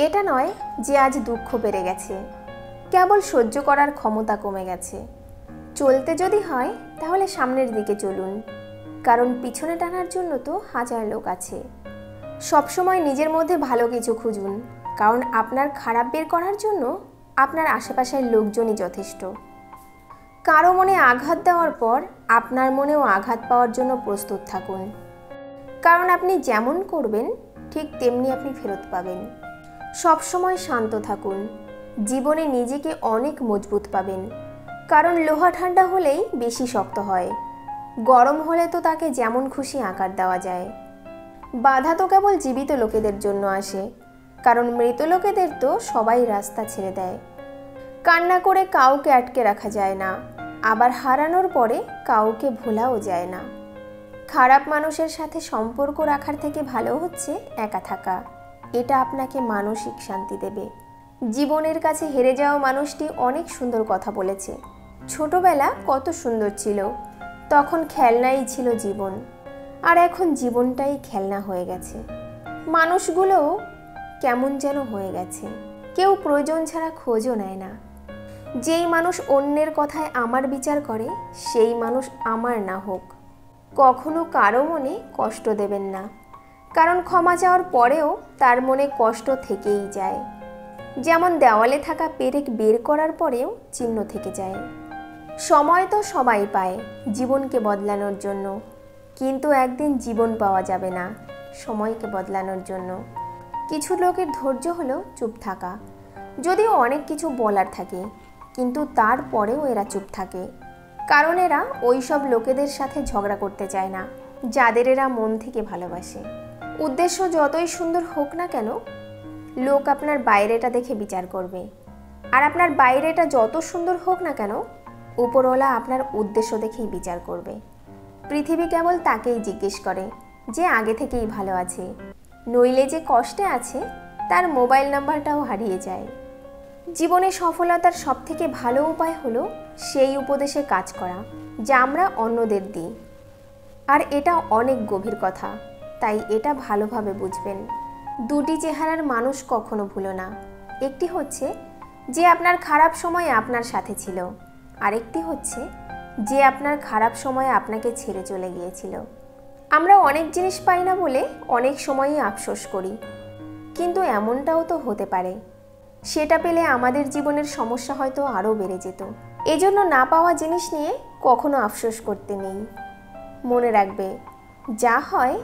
এটা নয় যে আজ দুঃখ বেড়ে গেছে, কেবল সহ্য করার ক্ষমতা কমে গেছে। চলতে যদি হয় তাহলে সামনের দিকে চলুন, কারণ পিছনে টানার জন্য তো হাজার লোক আছে। সবসময় নিজের মধ্যে ভালো কিছু খুঁজুন, কারণ আপনার খারাপ বের করার জন্য আপনার আশেপাশের লোকজনই যথেষ্ট। কারো মনে আঘাত দেওয়ার পর আপনার মনেও আঘাত পাওয়ার জন্য প্রস্তুত থাকুন, কারণ আপনি যেমন করবেন ঠিক তেমনি আপনি ফেরত পাবেন। সবসময় শান্ত থাকুন, জীবনে নিজেকে অনেক মজবুত পাবেন, কারণ লোহা ঠান্ডা হলেই বেশি শক্ত হয়, গরম হলে তো তাকে যেমন খুশি আকার দেওয়া যায়। বাধা তো কেবল জীবিত লোকেদের জন্য আসে, কারণ মৃত লোকেদের তো সবাই রাস্তা ছেড়ে দেয়। কান্না করে কাউকে আটকে রাখা যায় না, আবার হারানোর পরে কাউকে ভোলাও যায় না। খারাপ মানুষের সাথে সম্পর্ক রাখার থেকে ভালো হচ্ছে একা থাকা, এটা আপনাকে মানসিক শান্তি দেবে। জীবনের কাছে হেরে যাওয়া মানুষটি অনেক সুন্দর কথা বলেছে। ছোটবেলা কত সুন্দর ছিল, তখন খেলনাই ছিল জীবন, আর এখন জীবনটাই খেলনা হয়ে গেছে। মানুষগুলোও কেমন যেন হয়ে গেছে, কেউ প্রয়োজন ছাড়া খোঁজও নেয় না। যেই মানুষ অন্যের কথায় আমার বিচার করে সেই মানুষ আমার না হোক। কখনো কারো মনে কষ্ট দেবেন না, কারণ ক্ষমা চাওয়ার পরেও তার মনে কষ্ট থেকেই যায়। যেমন দেওয়ালে থাকা পেরেক বের করার পরেও চিহ্ন থেকে যায়। সময় তো সবাই পায় জীবনকে বদলানোর জন্য, কিন্তু একদিন জীবন পাওয়া যাবে না সময়কে বদলানোর জন্য। কিছু লোকের ধৈর্য হলো চুপ থাকা, যদিও অনেক কিছু বলার থাকে, কিন্তু তারপরেও এরা চুপ থাকে, কারণ এরা ওই সব লোকেদের সাথে ঝগড়া করতে চায় না যাদের এরা মন থেকে ভালোবাসে। উদ্দেশ্য যতই সুন্দর হোক না কেন, লোক আপনার বাইরেটা দেখে বিচার করবে, আর আপনার বাইরেটা যত সুন্দর হোক না কেন, উপরওয়ালা আপনার উদ্দেশ্য দেখেই বিচার করবে। পৃথিবী কেবল তাকেই জিজ্ঞেস করে যে আগে থেকেই ভালো আছে, নইলে যে কষ্টে আছে তার মোবাইল নাম্বারটাও হারিয়ে যায়। জীবনে সফলতার সবথেকে ভালো উপায় হলো সেই উপদেশে কাজ করা যা আমরা অন্যদের দিই। আর এটা অনেক গভীর কথা, তাই এটা ভালোভাবে বুঝবেন। দুটি চেহারার মানুষ কখনো ভুলো না। একটি হচ্ছে যে আপনার খারাপ সময়ে আপনার সাথে ছিল, আরেকটি হচ্ছে যে আপনার খারাপ সময়ে আপনাকে ছেড়ে চলে গিয়েছিল। আমরা অনেক জিনিস পাই না বলে অনেক সময়ই আফসোস করি, কিন্তু এমনটাও তো হতে পারে সেটা পেলে আমাদের জীবনের সমস্যা হয়তো আরও বেড়ে যেত। এজন্য না পাওয়া জিনিস নিয়ে কখনো আফসোস করতে নেই। মনে রাখবে, যা হয়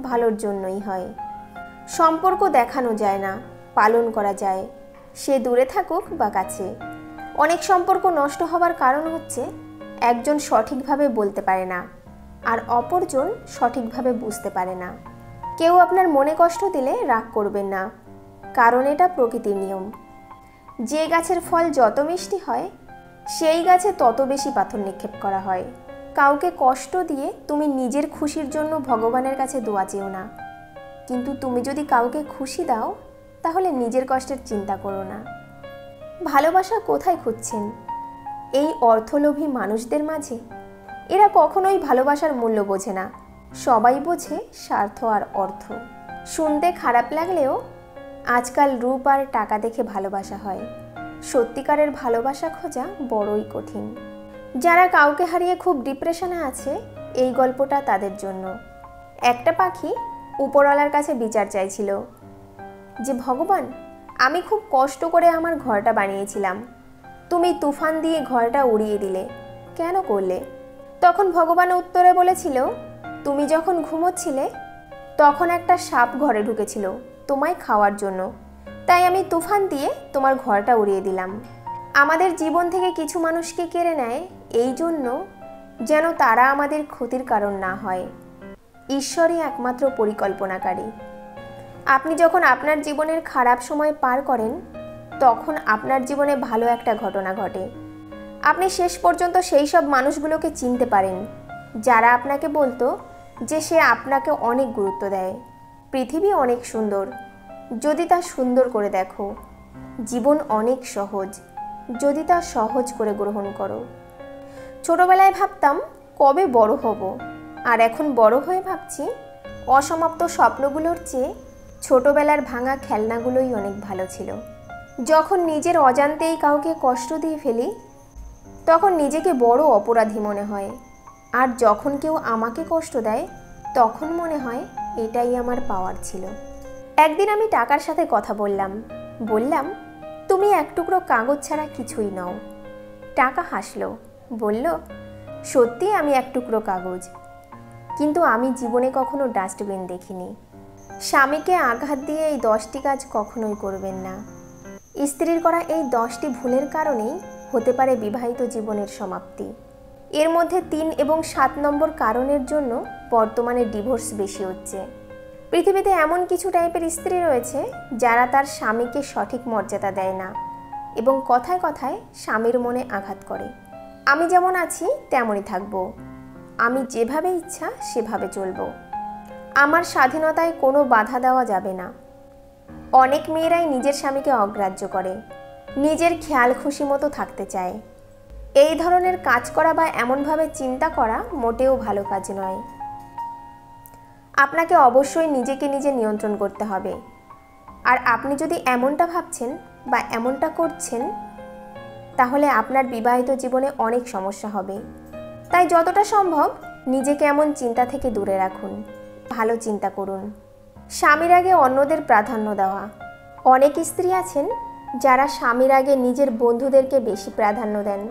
ভালোর জন্যই হয়। সম্পর্ক দেখানো যায় না, পালন করা যায়, সে দূরে থাকুক বা কাছে। অনেক সম্পর্ক নষ্ট হবার কারণ হচ্ছে একজন সঠিকভাবে বলতে পারে না, আর অপরজন সঠিকভাবে বুঝতে পারে না। কেউ আপনার মনে কষ্ট দিলে রাগ করবেন না, কারণ এটা প্রকৃতির নিয়ম। যে গাছের ফল যত মিষ্টি হয় সেই গাছে তত বেশি পাথর নিক্ষেপ করা হয়। কাউকে কষ্ট দিয়ে তুমি নিজের খুশির জন্য ভগবানের কাছে দোয়া চেও না, কিন্তু তুমি যদি কাউকে খুশি দাও তাহলে নিজের কষ্টের চিন্তা করো না। ভালোবাসা কোথায় খুঁজছেন? এই অর্থলোভী মানুষদের মাঝে? এরা কখনোই ভালোবাসার মূল্য বোঝে না, সবাই বোঝে স্বার্থ আর অর্থ। শুনতে খারাপ লাগলেও আজকাল রূপ আর টাকা দেখে ভালোবাসা হয়। সত্যিকারের ভালোবাসা খোঁজা বড়ই কঠিন। যারা কাউকে হারিয়ে খুব ডিপ্রেশনে আছে, এই গল্পটা তাদের জন্য। একটা পাখি উপরওয়ালার কাছে বিচার চাইছিল যে, ভগবান, আমি খুব কষ্ট করে আমার ঘরটা বানিয়েছিলাম, তুমি তুফান দিয়ে ঘরটা উড়িয়ে দিলে, কেন করলে? তখন ভগবান উত্তরে বলেছিল, তুমি যখন ঘুমোচ্ছিলে তখন একটা সাপ ঘরে ঢুকেছিল তোমায় খাওয়ার জন্য, তাই আমি তুফান দিয়ে তোমার ঘরটা উড়িয়ে দিলাম। আমাদের জীবন থেকে কিছু মানুষকে কেড়ে নেয় এই জন্য যেন তারা আমাদের ক্ষতির কারণ না হয়। ঈশ্বরই একমাত্র পরিকল্পনাকারী। আপনি যখন আপনার জীবনের খারাপ সময় পার করেন তখন আপনার জীবনে ভালো একটা ঘটনা ঘটে। আপনি শেষ পর্যন্ত সেই সব মানুষগুলোকে চিনতে পারেন যারা আপনাকে বলতো যে সে আপনাকে অনেক গুরুত্ব দেয়। পৃথিবী অনেক সুন্দর যদি তা সুন্দর করে দেখো। জীবন অনেক সহজ যদি তা সহজ করে গ্রহণ করো। ছোটবেলায় ভাবতাম কবে বড় হব, আর এখন বড় হয়ে ভাবছি অসমাপ্ত স্বপ্নগুলোর চেয়ে ছোটবেলার ভাঙা খেলনাগুলোই অনেক ভালো ছিল। যখন নিজের অজান্তেই কাউকে কষ্ট দিয়ে ফেলি তখন নিজেকে বড় অপরাধী মনে হয়, আর যখন কেউ আমাকে কষ্ট দেয় তখন মনে হয় এটাই আমার পাওয়ার ছিল। একদিন আমি টাকার সাথে কথা বললাম, তুমি এক টুকরো কাগজ ছাড়া কিছুই নও। টাকা হাসলো, বলল, সত্যি আমি এক টুকরো কাগজ, কিন্তু আমি জীবনে কখনো ডাস্টবিন দেখিনি। স্বামীকে আঘাত দিয়ে এই 10টি কাজ কখনোই করবেন না। স্ত্রীর করা এই 10টি ভুলের কারণেই হতে পারে বিবাহিত জীবনের সমাপ্তি। এর মধ্যে 3 এবং 7 নম্বর কারণের জন্য বর্তমানে ডিভোর্স বেশি হচ্ছে। পৃথিবীতে এমন কিছু টাইপের স্ত্রী রয়েছে যারা তার স্বামীকে সঠিক মর্যাদা দেয় না এবং কথায় কথায় স্বামীর মনে আঘাত করে। আমি যেমন আছি তেমনই থাকবো, আমি যেভাবে ইচ্ছা সেভাবে চলবো, আমার স্বাধীনতায় কোনো বাধা দেওয়া যাবে না। অনেক মেয়েরাই নিজের স্বামীকে অগ্রাহ্য করে, নিজের খেয়াল খুশি মতো থাকতে চায়। এই ধরনের কাজ করা বা এমনভাবে চিন্তা করা মোটেও ভালো কাজ নয়। আপনাকে অবশ্যই নিজেকে নিজে নিয়ন্ত্রণ করতে হবে। আর আপনি যদি এমনটা ভাবছেন বা এমনটা করছেন তাহলে আপনার বিবাহিত জীবনে অনেক সমস্যা হবে। তাই যতটা সম্ভব নিজেকে এমন চিন্তা থেকে দূরে রাখুন, ভালো চিন্তা করুন। স্বামীর আগে অন্যদের প্রাধান্য দেওয়া। অনেক স্ত্রী আছেন যারা স্বামীর আগে নিজের বন্ধুদেরকে বেশি প্রাধান্য দেন।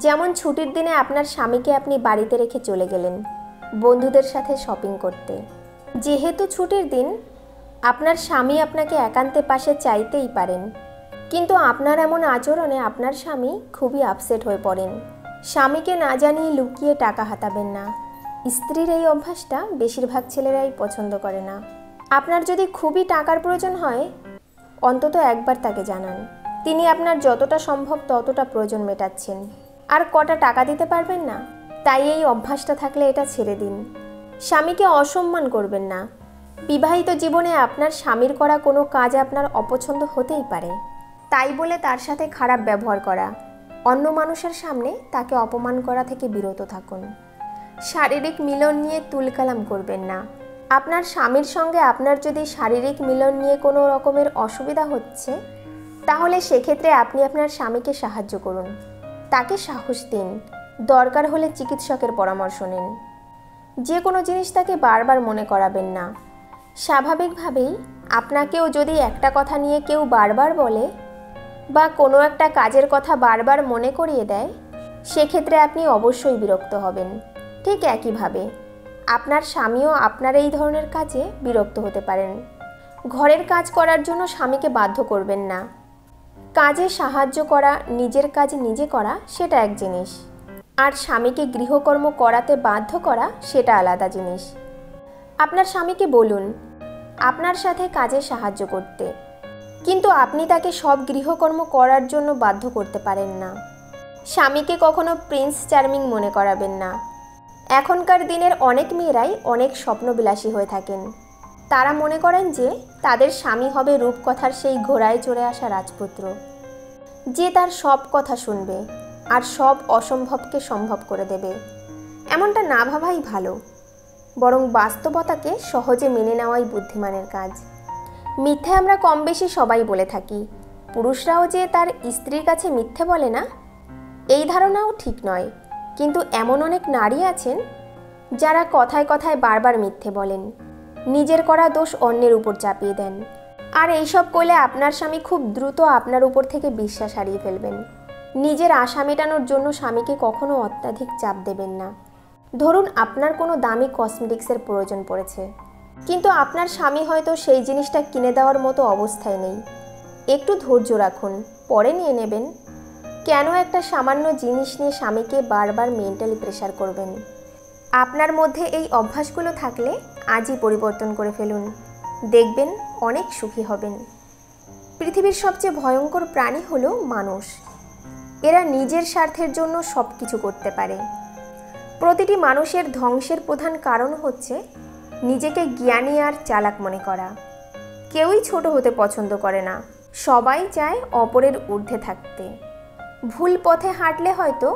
যেমন ছুটির দিনে আপনার স্বামীকে আপনি বাড়িতে রেখে চলে গেলেন বন্ধুদের সাথে শপিং করতে। যেহেতু ছুটির দিন, আপনার স্বামী আপনাকে একান্তে পাশে চাইতেই পারেন, কিন্তু আপনার এমন আচরণে আপনার স্বামী খুবই আপসেট হয়ে পড়েন। স্বামীকে না জানিয়ে লুকিয়ে টাকা হাতাবেন না। স্ত্রীর এই অভ্যাসটা বেশিরভাগ ছেলেরাই পছন্দ করে না। আপনার যদি খুবই টাকার প্রয়োজন হয় অন্তত একবার তাকে জানান তিনি আপনার যতটা সম্ভব ততটা প্রয়োজন মেটাচ্ছেন, আর কটা টাকা দিতে পারবেন না। তাই এই অভ্যাসটা থাকলে এটা ছেড়ে দিন। স্বামীকে অসম্মান করবেন না। বিবাহিত জীবনে আপনার স্বামীর করা কোনো কাজ আপনার অপছন্দ হতেই পারে, তাই বলে তার সাথে খারাপ ব্যবহার করা, অন্য মানুষের সামনে তাকে অপমান করা থেকে বিরত থাকুন। শারীরিক মিলন নিয়ে তুলকালাম করবেন না। আপনার স্বামীর সঙ্গে আপনার যদি শারীরিক মিলন নিয়ে কোনো রকমের অসুবিধা হচ্ছে তাহলে সেক্ষেত্রে আপনি আপনার স্বামীকে সাহায্য করুন, তাকে সাহস দিন, দরকার হলে চিকিৎসকের পরামর্শ নিন। যে কোনো জিনিস তাকে বারবার মনে করাবেন না। স্বাভাবিকভাবেই আপনাকেও যদি একটা কথা নিয়ে কেউ বারবার বলে বা কোনো একটা কাজের কথা বারবার মনে করিয়ে দেয় সেক্ষেত্রে আপনি অবশ্যই বিরক্ত হবেন। ঠিক একইভাবে আপনার স্বামীও আপনার এই ধরনের কাজে বিরক্ত হতে পারেন। ঘরের কাজ করার জন্য স্বামীকে বাধ্য করবেন না। কাজে সাহায্য করা, নিজের কাজ নিজে করা সেটা এক জিনিস, আর স্বামীকে গৃহকর্ম করাতে বাধ্য করা সেটা আলাদা জিনিস। আপনার স্বামীকে বলুন আপনার সাথে কাজে সাহায্য করতে, কিন্তু আপনি তাকে সব গৃহকর্ম করার জন্য বাধ্য করতে পারেন না। স্বামীকে কখনো প্রিন্স চার্মিং মনে করাবেন না। এখনকার দিনের অনেক মেয়েরাই অনেক স্বপ্নবিলাসী হয়ে থাকেন। তারা মনে করেন যে তাদের স্বামী হবে রূপকথার সেই ঘোড়ায় চড়ে আসা রাজপুত্র, যে তার সব কথা শুনবে আর সব অসম্ভবকে সম্ভব করে দেবে। এমনটা না ভাবাই ভালো, বরং বাস্তবতাকে সহজে মেনে নেওয়াই বুদ্ধিমানের কাজ। মিথ্যে আমরা কম বেশি সবাই বলে থাকি। পুরুষরাও যে তার স্ত্রীর কাছে মিথ্যে বলে না এই ধারণাও ঠিক নয়, কিন্তু এমন অনেক নারী আছেন যারা কথায় কথায় বারবার মিথ্যে বলেন, নিজের করা দোষ অন্যের উপর চাপিয়ে দেন। আর এইসব করলে আপনার স্বামী খুব দ্রুত আপনার উপর থেকে বিশ্বাস হারিয়ে ফেলবেন। নিজের আশা মেটানোর জন্য স্বামীকে কখনো অত্যাধিক চাপ দেবেন না। ধরুন আপনার কোনো দামি কসমেটিক্সের প্রয়োজন পড়েছে, কিন্তু আপনার স্বামী হয়তো সেই জিনিসটা কিনে দেওয়ার মতো অবস্থায় নেই। একটু ধৈর্য রাখুন, পরে নিয়ে নেবেন। কেন একটা সামান্য জিনিস নিয়ে স্বামীকে বারবার মেন্টালি প্রেশার করবেন? আপনার মধ্যে এই অভ্যাসগুলো থাকলে আজই পরিবর্তন করে ফেলুন, দেখবেন অনেক সুখী হবেন। পৃথিবীর সবচেয়ে ভয়ঙ্কর প্রাণী হলো মানুষ। এরা নিজের স্বার্থের জন্য সব কিছু করতে পারে। প্রতিটি মানুষের ধ্বংসের প্রধান কারণ হচ্ছে নিজেকে জ্ঞানী আর চালাক মনে করা। কেউই ছোট হতে পছন্দ করে না, সবাই চায় অপরের ঊর্ধ্বে থাকতে। ভুল পথে হাঁটলে হয়তো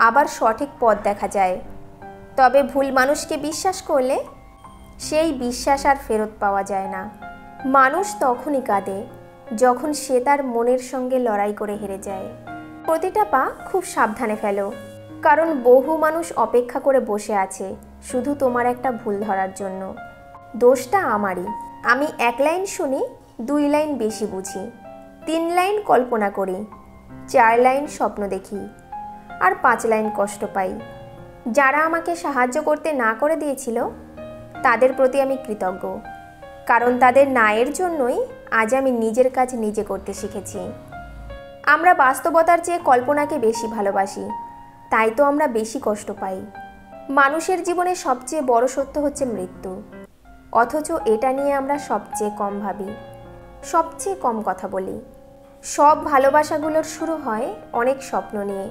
আবার সঠিক পথ দেখা যায়, তবে ভুল মানুষকে বিশ্বাস করলে সেই বিশ্বাস আর ফেরত পাওয়া যায় না। মানুষ তখনই কাঁদে যখন সে তার মনের সঙ্গে লড়াই করে হেরে যায়। প্রতিটা পা খুব সাবধানে ফেলো, কারণ বহু মানুষ অপেক্ষা করে বসে আছে শুধু তোমার একটা ভুল ধরার জন্য। দোষটা আমারই। আমি 1 লাইন শুনি, 2 লাইন বেশি বুঝি, 3 লাইন কল্পনা করি, 4 লাইন স্বপ্ন দেখি, আর 5 লাইন কষ্ট পাই। যারা আমাকে সাহায্য করতে না করে দিয়েছিল তাদের প্রতি আমি কৃতজ্ঞ, কারণ তাদের নায়ের জন্যই আজ আমি নিজের কাজ নিজে করতে শিখেছি। আমরা বাস্তবতার চেয়ে কল্পনাকে বেশি ভালোবাসি, তাই তো আমরা বেশি কষ্ট পাই। মানুষের জীবনে সবচেয়ে বড় সত্য হচ্ছে মৃত্যু, অথচ এটা নিয়ে আমরা সবচেয়ে কম ভাবি, সবচেয়ে কম কথা বলি। সব ভালোবাসাগুলোর শুরু হয় অনেক স্বপ্ন নিয়ে,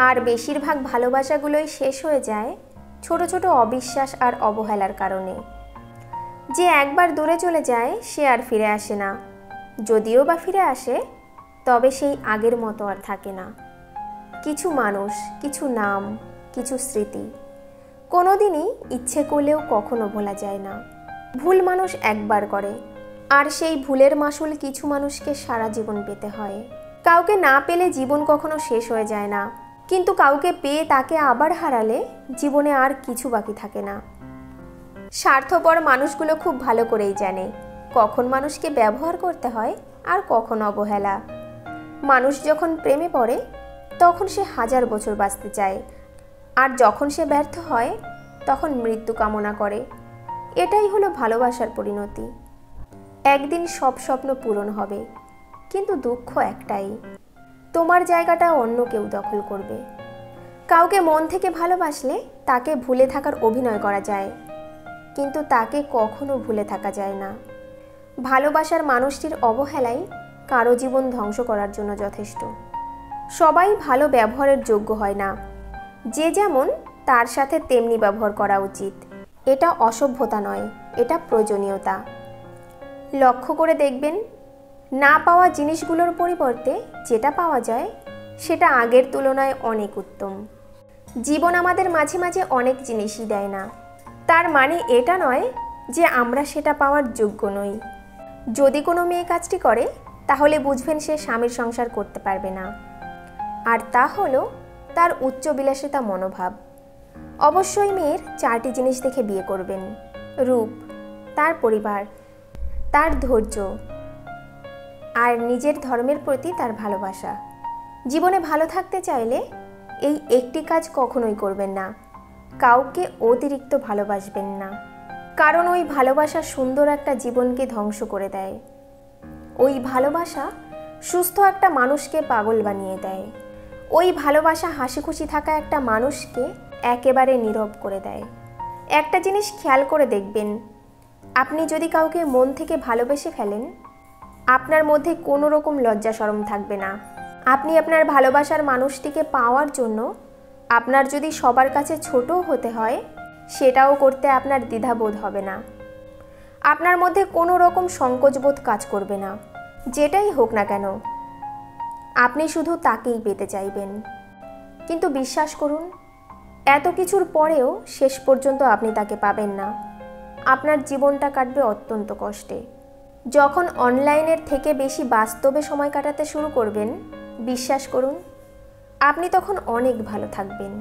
আর বেশিরভাগ ভালোবাসাগুলোই শেষ হয়ে যায় ছোট ছোট অবিশ্বাস আর অবহেলার কারণে। যে একবার দূরে চলে যায় সে আর ফিরে আসে না, যদিও বা ফিরে আসে তবে সেই আগের মতো আর থাকে না। কিছু মানুষ, কিছু নাম, কিছু স্মৃতি কোনোদিনই ইচ্ছে করলেও কখনো ভোলা যায় না। ভুল মানুষ একবার করে, আর সেই ভুলের মাসুল কিছু মানুষকে সারা জীবন পেতে হয়। কাউকে না পেলে জীবন কখনো শেষ হয়ে যায় না, কিন্তু কাউকে পেয়ে তাকে আবার হারালে জীবনে আর কিছু বাকি থাকে না। স্বার্থপর মানুষগুলো খুব ভালো করেই জানে কখন মানুষকে ব্যবহার করতে হয় আর কখন অবহেলা। মানুষ যখন প্রেমে পড়ে তখন সে 1000 বছর বাঁচতে চায়, আর যখন সে ব্যর্থ হয় তখন মৃত্যু কামনা করে। এটাই হলো ভালোবাসার পরিণতি। একদিন সব স্বপ্ন পূরণ হবে, কিন্তু দুঃখ একটাই, তোমার জায়গাটা অন্য কেউ দখল করবে। কাউকে মন থেকে ভালোবাসলে তাকে ভুলে থাকার অভিনয় করা যায়, কিন্তু তাকে কখনো ভুলে থাকা যায় না। ভালোবাসার মানুষটির অবহেলাই কারো জীবন ধ্বংস করার জন্য যথেষ্ট। সবাই ভালো ব্যবহারের যোগ্য হয় না, যে যেমন তার সাথে তেমনি ব্যবহার করা উচিত। এটা অসভ্যতা নয়, এটা প্রয়োজনীয়তা। লক্ষ্য করে দেখবেন, না পাওয়া জিনিসগুলোর পরিবর্তে যেটা পাওয়া যায় সেটা আগের তুলনায় অনেক উত্তম। জীবন আমাদের মাঝে মাঝে অনেক জিনিসই দেয় না, তার মানে এটা নয় যে আমরা সেটা পাওয়ার যোগ্য নই। যদি কোনো মেয়ে কাজটি করে তাহলে বুঝবেন সে স্বামীর সংসার করতে পারবে না, আর তা হলো তার উচ্চ বিলাসিতা মনোভাব। অবশ্যই মেয়ের 4টি জিনিস দেখে বিয়ে করবেন: রূপ, তার পরিবার, তার ধৈর্য, আর নিজের ধর্মের প্রতি তার ভালোবাসা। জীবনে ভালো থাকতে চাইলে এই একটি কাজ কখনোই করবেন না, কাউকে অতিরিক্ত ভালোবাসবেন না, কারণ ওই ভালোবাসা সুন্দর একটা জীবনকে ধ্বংস করে দেয়। ওই ভালোবাসা সুস্থ একটা মানুষকে পাগল বানিয়ে দেয়। ওই ভালোবাসা হাসি খুশি থাকা একটা মানুষকে একেবারে নীরব করে দেয়। একটা জিনিস খেয়াল করে দেখবেন, আপনি যদি কাউকে মন থেকে ভালোবেসে ফেলেন, আপনার মধ্যে কোনো রকম লজ্জা শরম থাকবে না। আপনি আপনার ভালোবাসার মানুষটিকে পাওয়ার জন্য আপনার যদি সবার কাছে ছোটও হতে হয়, সেটাও করতে আপনার দ্বিধাবোধ হবে না। আপনার মধ্যে কোনো রকম সংকোচবোধ কাজ করবে না। যেটাই হোক না কেন, আপনি শুধু তাকেই পেতে চাইবেন। কিন্তু বিশ্বাস করুন, এত কিছুর পরেও শেষ পর্যন্ত আপনি তাকে পাবেন না। আপনার জীবনটা কাটবে অত্যন্ত কষ্টে। যখন অনলাইনের থেকে বেশি বাস্তবে সময় কাটাতে শুরু করবেন, বিশ্বাস করুন আপনি তখন অনেক ভালো থাকবেন।